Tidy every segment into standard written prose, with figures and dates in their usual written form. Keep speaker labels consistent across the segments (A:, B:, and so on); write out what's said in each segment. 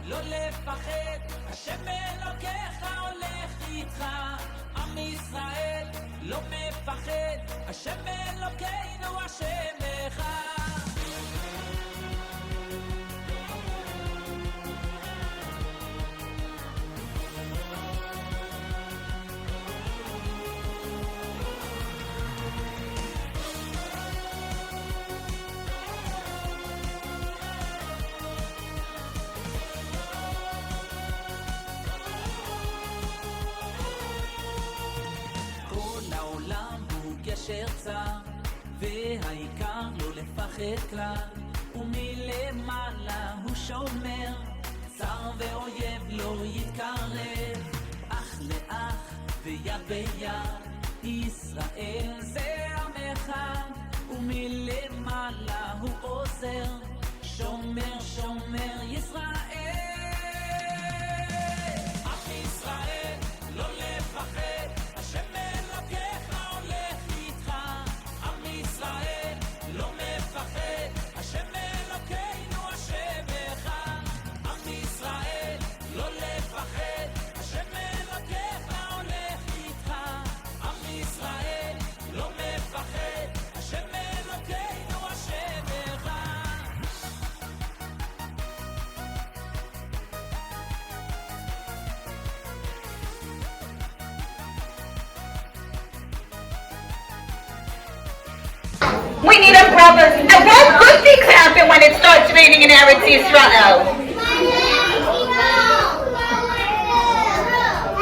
A: לא לפחד, השם אלוקיך הולך איתך. עם ישראל לא מפחד, השם אלוקינו השם אחד. גשר צר, והעיקר לא לפחד כלל, ומלמעלה הוא שומר, צר ואויב לא יתקרב, אח לאח ויד ביד, ישראל זה עם אחד, ומלמעלה הוא עוזר, שומר שומר ישראל. עם ישראל לא לפחד, השם אלוקיך הולך איתך. עם ישראל לא מפחד, השם אלוקינו השם אחד. עם ישראל לא לפחד, השם אלוקיך הולך איתך. עם ישראל לא מפחד, השם אלוקינו השם אחד.
B: We need our brothers. And what good things happen when it starts raining in Eretz Yisrael?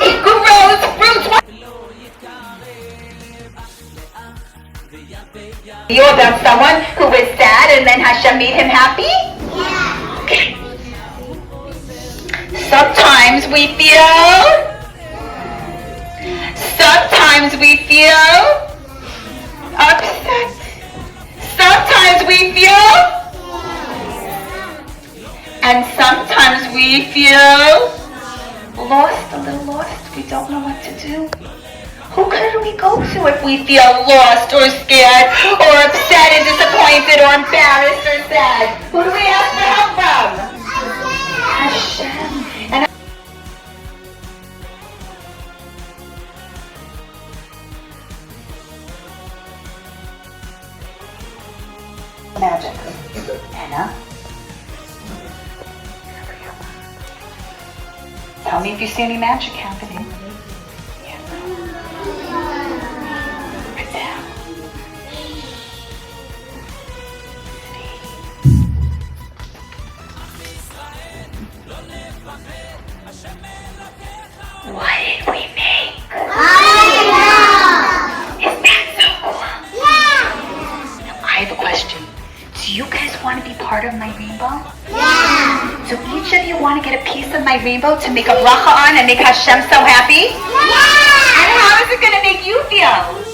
B: It grows fruits. You know about someone who was sad and then Hashem made him happy? Okay. Sometimes we feel upset. Sometimes we feel, and sometimes we feel lost, a little lost. We don't know what to do. Who could we go to if we feel lost or scared or upset and disappointed or embarrassed or sad? Who do we ask for help from? Hashem. And magic. Anna? Tell me if you see any magic happening. Yeah. Right there. What did we make? Isn't that so cool? I have a question. Do you guys want to be part of my rainbow? Yeah! So each of you want to get a piece of my rainbow to make a bracha on and make Hashem so happy? Yeah! And how is it going to make you feel?